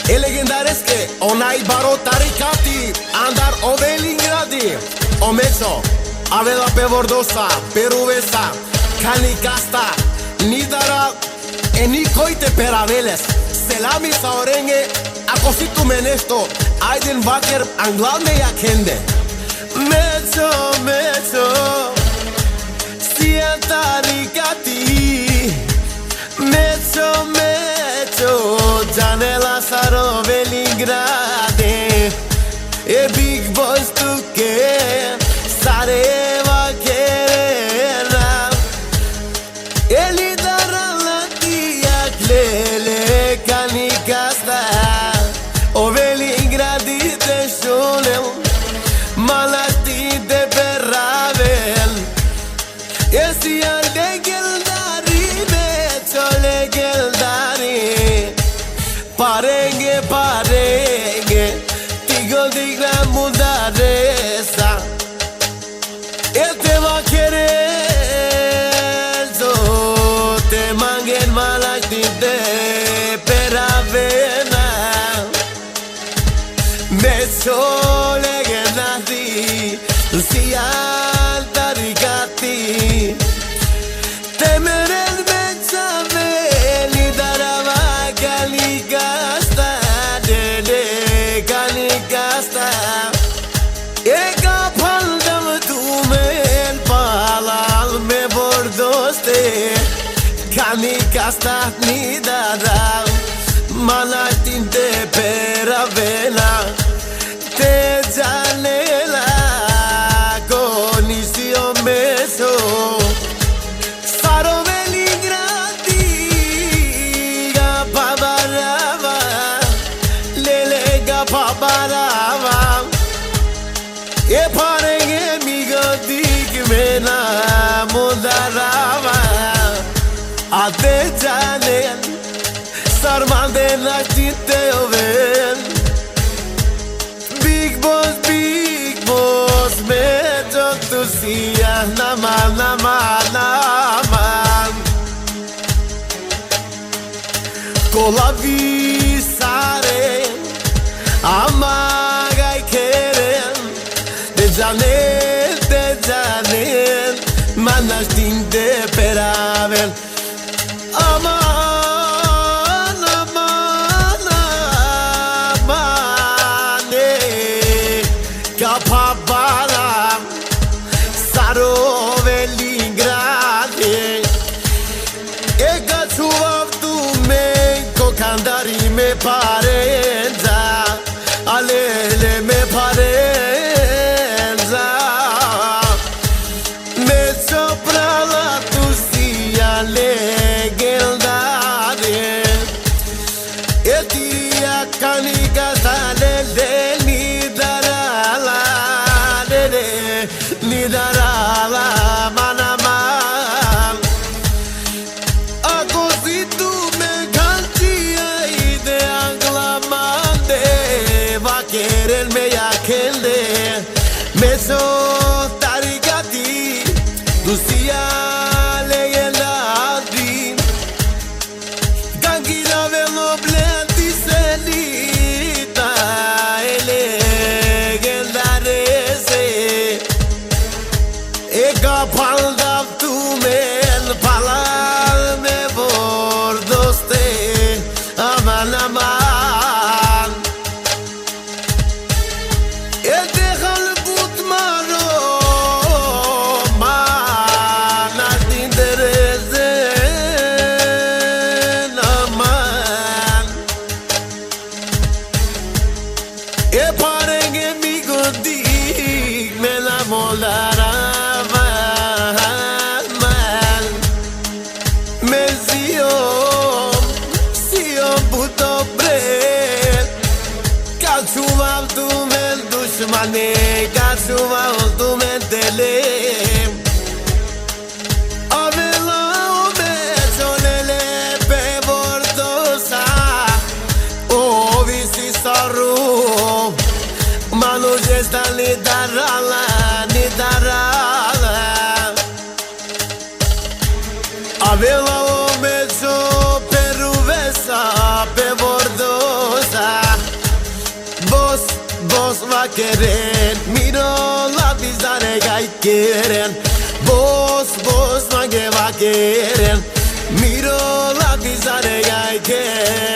e legendareske onaj baro tarikati andar o Velingradi o meco aveva pe Vordosa pe Ruvesa Kani Kasta Nidara e Nikoite per Aveles Selami Saorenge Akositu Menesto Aydin Vaker Anglame Yakende Meco Meco Sia tarikati Meco Meco Janela Saro Velingrade E Big Boss Tuke Sareva Kerena Eli darala tiak lele Kani Kasta O Velingradi te shonel Malati te perravel Esi al legendari Meco legendari Parenge parenge Tigo digna mudaresa E te va querer Te mangen malati te per avena Meco legendari Sia tarikati Te meren meca veli darava Kani Kasta Dede Kani Kasta E kapaldam tumen palal me bordoste Kani Kasta nidara Malatin te per avena Te janela Conisio meso Saro Velingradi Gapabarava Lele gapabarava E parenge migo digmena mudarava Ate janel Sarmande nachtite oven Big Boss Meco tu sia naman Kola visare Amagai keren De janel Manashtin te peravel Kapabara Saro Velingradi E gachuav tu me Kokandari me parenza Alele me parenza Me soprala tu sia legendari E tiria Kani Kasta lele Nidarala manaman Akositu me kantia ide anglamande Vakeren me yakende Meco tarikati Lucia legendari Gangida velo blenti selita legendarese Ega paldav tu men palal me bordoste aman aman E dejal but maro man al interese aman E parenge migo dig me la moldara Gachuval tu men dushmane Gachuval tu men telem Avela o meco lele pe Vordosa O visi saru Manu gesta nidarala Avela o meco pe Ruvesa pe Vordosa keren Miro la bizare gai keren Bos ma ge va keren Miro la bizare gai keren